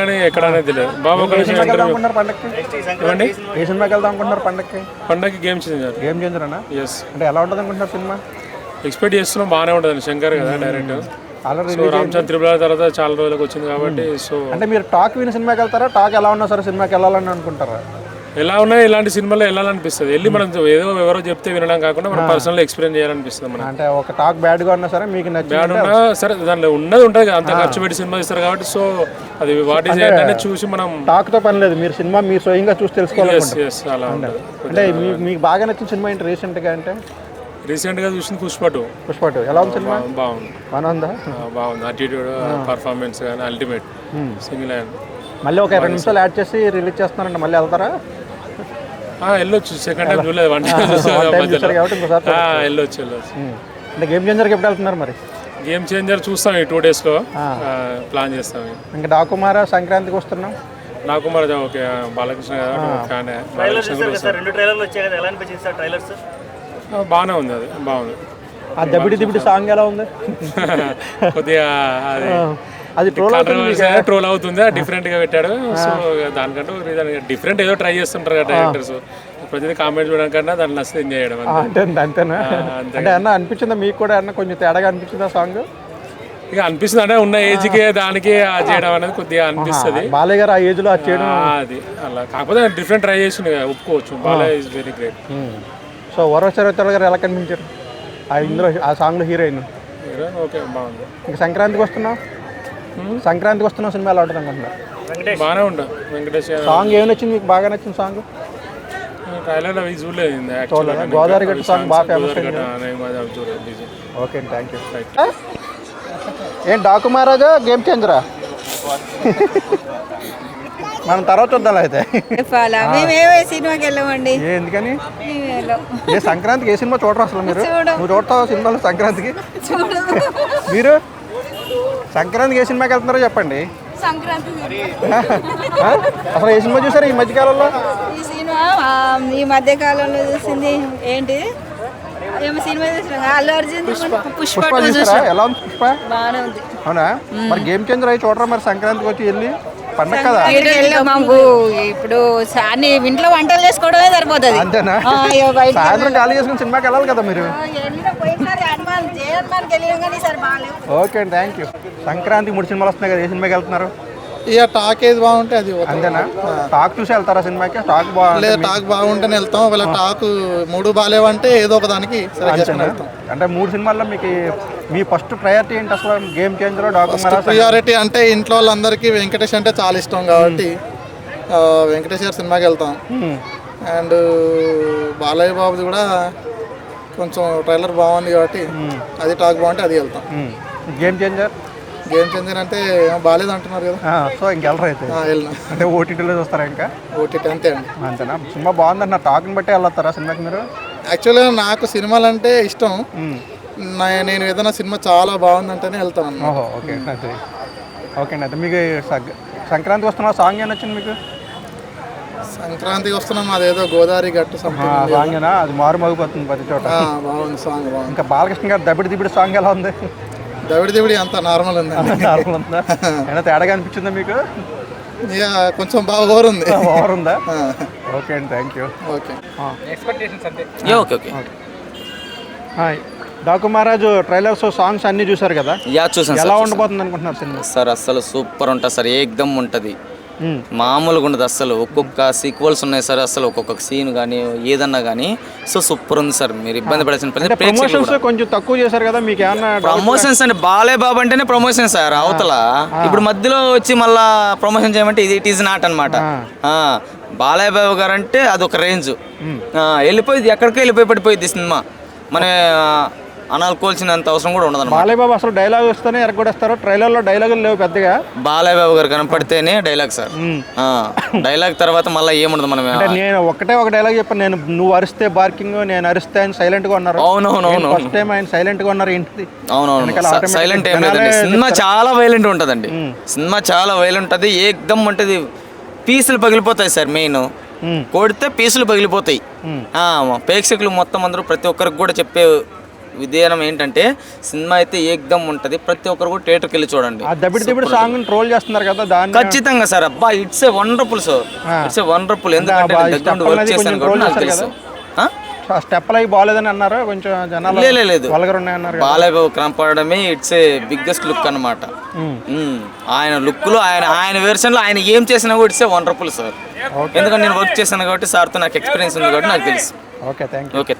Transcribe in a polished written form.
ఎక్కడనే తెలియదు బాబు ఏ సినిమాకి వెళ్దాం అనుకుంటున్నారు పండగకి గేమ్ చేంజర్ అన్న ఎస్ అంటే ఎలా ఉంటుంది అనుకుంటున్నారు సినిమా? ఎక్స్పెక్ట్ చేస్తున్నాం బాగానే ఉంటుంది శంకర్ కదా డైరెక్ట్. సో రామచంద్ర త్రిపుల తర్వాత చాలా రోజులకు వచ్చింది కాబట్టి సో అంటే మీరు టాక్ విని సినిమాకి వెళ్తారా? టాక్ ఎలా ఉన్నా సరే సినిమాకి వెళ్ళాలని అనుకుంటారా? ఎలా ఉన్నాయి ఇలాంటి సినిమాలో వెళ్ళాలనిపిస్తుంది. వెళ్ళి మనం ఏదో ఎవరో చెప్తే వినడం కాకుండా మనం పర్సనల్ ఎక్స్పీరియన్స్ చేయాలనిపిస్తుంది. మనం అంటే ఒక టాక్ బ్యాడ్ గా ఉన్నా సరే మీకు బ్యాడ్ ఉన్నా సరే దాంట్లో ఉన్నది ఉంటుంది కదా, అంత ఖర్చు పెట్టి సినిమా ఇస్తారు కాబట్టి సో అది వాట్ ఈస్ ఏంటనే చూసి మనం టాక్ తో పని లేదు, మీరు సినిమా మీరు స్వయంగా చూసి తెలుసుకోవాలి. అలా ఉంటుంది. అంటే మీకు బాగా నచ్చిన సినిమా ఏంటి రీసెంట్ గా? అంటే రీసెంట్ గా చూసింది పుష్ప 2. ఎలా ఉంది సినిమా? బాగుంది. బాగుంది అటిట్యూడ్ పర్ఫార్మెన్స్ కానీ అల్టిమేట్ సింగిల్ హ్యాండ్. మళ్ళీ ఒక 2 నిమిషాలు యాడ్ చేసి రిలీజ్ చేస్తున్నారంటే మళ్ళీ వెళ్తారా? వెళ్ళొచ్చు. సెకండ్ టైం చూడలేదు, వెళ్ళొచ్చు. అంటే గేమ్ చేంజర్కి ఎప్పుడు వెళ్తున్నారు మరి? గేమ్ చేంజర్ చూస్తాం ఈ 2 days లో ప్లాన్ చేస్తాం. ఇంకా డాకుమార సంక్రాంతికి వస్తున్నాం. నాకుమార్ ఓకే, బాలకృష్ణ కదా ఫ్యాన్. బాగానే ఉంది, అది బాగుంది. ఆ దబిడి దిబిడి సాంగ్ ఎలా ఉంది? కొద్దిగా అది ట్రోల్ అవుతుంది, డిఫరెంట్ గా పెట్టాడు. సో దానికంటూ డిఫరెంట్ ఏదో ట్రై చేస్తుంటారు కదా డైరెక్టర్స్. ప్రతిదీ కామెంట్ చూడడం కన్నా దాన్ని నచ్చితే ఎంజాయ్ చేయడం అంతేనా? అంటే అన్న అనిపించిందా మీకు కూడా? అన్న కొంచెం తేడాగా అనిపించిందా సాంగ్? ఇక అనిపిస్తుంది అంటే ఉన్న ఏజ్ కి దానికి చేయడం అనేది కొద్దిగా అనిపిస్తుంది. బాలయ్య గారు ఆ ఏజ్ లో చేయడం అది అలా కాకపోతే డిఫరెంట్ ట్రై చేసింది కదా, ఒప్పుకోవచ్చు. Balayya is very great. So వరవశరవతల గారు ఎలా కనిపించారు ఇందులో ఆ సాంగ్ లో హీరోయిన్? ఓకే, బాగుంది. ఇంకా సంక్రాంతికి వస్తున్నాం సినిమా ఎలా ఉంటుంది అనుకుంటున్నారు? బాగానే ఉంటుంది. వెంకటేష్ సాంగ్ ఏమి నచ్చింది మీకు? బాగా నచ్చిన సాంగ్ ట్రైలర్ అవి చూడలేదు. గోదావరి గట్టు సాంగ్ బాగా ఫేమస్. Okay, thank you. ఏం డాకు మహారాజా గేమ్ చేంజరా? మనం తర్వాత చూద్దాం అయితే. సినిమాకి వెళ్ళామండి. ఎందుకని? ఏ సంక్రాంతికి ఏ సినిమా చూడరు అసలు మీరు? నువ్వు చూడతావు సినిమాలు సంక్రాంతికి? మీరు సంక్రాంతికి ఏ సినిమాకి వెళ్తున్నారో చెప్పండి. అసలు ఏ సినిమా చూసారు ఈ మధ్యకాలంలో? ఈ సినిమా ఈ మధ్య కాలంలో చూసింది ఏంటి సినిమా చూసినా అల్లు అర్జున్ పుష్ప చూసారా? ఎలా ఉంది పుష్ప? బాగానే ఉంది. అవునా? మరి గేమ్ చేంజర్ అయి చూడరా మరి సంక్రాంతికి వచ్చి వెళ్ళి? పండగ కదా మాకు ఇప్పుడు అన్ని ఇంట్లో వంటలు చేసుకోవడమే సరిపోతుంది. అంతేనా? సాయంత్రం ఖాళీ చేసుకుని సినిమాకి వెళ్ళాలి కదా మీరు? Okay, thank you. సంక్రాంతికి 3 సినిమాలు వస్తున్నాయి కదా, ఏ సినిమాకి వెళ్తున్నారు? ఇక టాక్ ఏది బాగుంటే అది. అంతేనా? టాక్ చూసి వెళ్తారా సినిమాకి? టాక్ లేదా టాక్ బాగుంటేనే వెళ్తాం. ఒకవేళ టాక్ 3 బాగాలేవంటే ఏదో ఒక దానికి వెళ్తాం. అంటే 3 సినిమాల్లో మీకు మీ ఫస్ట్ ప్రయారిటీ ఏంటి అసలు? Game changer, document? ప్రియారిటీ అంటే ఇంట్లో వాళ్ళందరికీ వెంకటేష్ అంటే చాలా ఇష్టం కాబట్టి వెంకటేష్ గారి సినిమాకి వెళ్తాం. అండ్ బాలయ్య బాబుది కూడా కొంచెం ట్రైలర్ బాగుంది కాబట్టి అది టాక్ బాగుంటే అది వెళ్తాం. గేమ్ చేంజర్ అంటే బాగాలేదు అంటున్నారు కదా, సో ఇంకెళ్ళరు అయితే? అంటే ఓటీటీలో చూస్తారా? ఇంకా ఓటీటీ అంతే అండి. అంతేనా? సినిమా బాగుందన్న టాక్ని బట్టి వెళ్తారా సినిమాకి మీరు? యాక్చువల్గా నాకు సినిమాలు అంటే ఇష్టం. నేను ఏదైనా సినిమా చాలా బాగుందంటేనే వెళ్తాను. ఓహో, ఓకే. ఓకే అండి. అయితే మీకు సంక్రాంతికి వస్తున్న సాంగ్ ఏం నచ్చింది మీకు? సంక్రాంతికి వస్తున్నాం అదేదో గోదావరి గట్టు సాంగేనా? అది మారు మోగిపోతుంది ప్రతి చోట. బాగుంది సాంగ్, బాగుంది. ఇంకా బాలకృష్ణ గారు దబిడి దిబిడి సాంగ్ ఎలా ఉంది? దబిడి అంత నార్మల్ ఉంది. నార్మల్ ఉందా? ఏమైనా తేడాగా అనిపించిందా మీకు? ఇక కొంచెం బాగా ఓవరుంది. ఓవరుందా? ఓకే అండి, థ్యాంక్ యూ. ఓకే. డాకు మహారాజు ట్రైలర్స్ సాంగ్స్ అన్ని చూసారు కదా? చూసాను. ఎలా ఉండబోతుంది అనుకుంటున్నారు సినిమా? సార్ అస్సలు సూపర్ ఉంటుంది సార్, ఏకదమ్ ఉంటుంది. మామూలుగా ఉండదు అసలు. ఒక్కొక్క సీక్వెల్స్ ఉన్నాయి సార్, అసలు ఒక్కొక్క సీన్ కానీ ఏదన్నా కానీ సో సూపర్ ఉంది సార్. మీరు ఇబ్బంది పడాల్సిన ప్రమోషన్స్ కొంచెం తక్కువ చేశారు కదా, మీకు ఏమన్నా? ప్రమోషన్స్ అండి, బాలయ్య బాబు అంటేనే ప్రమోషన్ సార్. అవతల ఇప్పుడు మధ్యలో వచ్చి మళ్ళా ప్రమోషన్ చేయమంటే ఇట్ ఈస్ నాట్ అనమాట. బాలయ్య బాబు గారు అంటే అదొక రేంజ్. వెళ్ళిపోయింది, ఎక్కడికో వెళ్ళిపోయి పడిపోయింది సినిమా. మన అనుకోవాల్సినంత అవసరం కూడా ఉండదు. బాలయ్య బాబు అసలు డైలాగ్ వస్తేనే ఎరగొడేస్తారు. ట్రైలర్ లో డైలాగులు లేవు పెద్దగా. బాలయ్య బాబు గారు కనపడితేనే డైలాగ్ సార్. డైలాగ్ తర్వాత మళ్ళీ ఏముండదు. మనం నేను ఒక డైలాగ్ చెప్పాను, నువ్వు అరిస్తే బార్కింగ్, నేను అరిస్తే ఆయన సైలెంట్ గా ఉన్నారు. అవునవును, ఫస్ట్ టైం ఆయన సైలెంట్ గా ఉన్నారు. ఏంటి? అవునవును, సైలెంట్ ఏం లేదండి. సినిమా చాలా వైలెంట్ ఉంటదండి. సినిమా చాలా వైలెంట్ ఉంటుంది, ఏకదమ్ ఉంటుంది. పీసులు పగిలిపోతాయి సార్. మెయిన్ కొడితే పీసులు పగిలిపోతాయి. ప్రేక్షకులు మొత్తం అందరూ ప్రతి ఒక్కరికి కూడా చెప్పే విధానం ఏంటంటే సినిమా అయితే ఏకదమ్ ఉంటుంది, ప్రతి ఒక్కరు కూడా థియేటర్కి వెళ్ళి చూడండి. ఆ దబిడి సాంగ్ ట్రోల్ చేస్తున్నారు కదా దాన్ని. ఖచ్చితంగా సార్, అబ్బా it's a wonderful sir, it's a wonderful. ఎందుకంటే నేను దగ్గర నుండి వర్క్ చేశాను కాబట్టి నాకు తెలుసు. స్టెప్లు అవి బాగాలేదని అన్నారు కొంచెం జనాలు, లేదు వల్గర్ ఉన్నాయన్నారు. బాలయ్య బాబు కనపడమే ఇట్స్ ఏ బిగ్గెస్ట్ లుక్ అనమాట. ఆయన లుక్ లో ఆయన వెర్షన్ లో ఆయన ఏం చేసినా కూడా ఇట్స్ ఏ వండర్ఫుల్ సార్. ఎందుకంటే నేను వర్క్ చేశాను కాబట్టి సార్తో నాకు ఎక్స్పీరియన్స్ ఉంది కాబట్టి నాకు తెలుసు. Okay, thank you. ఓకే.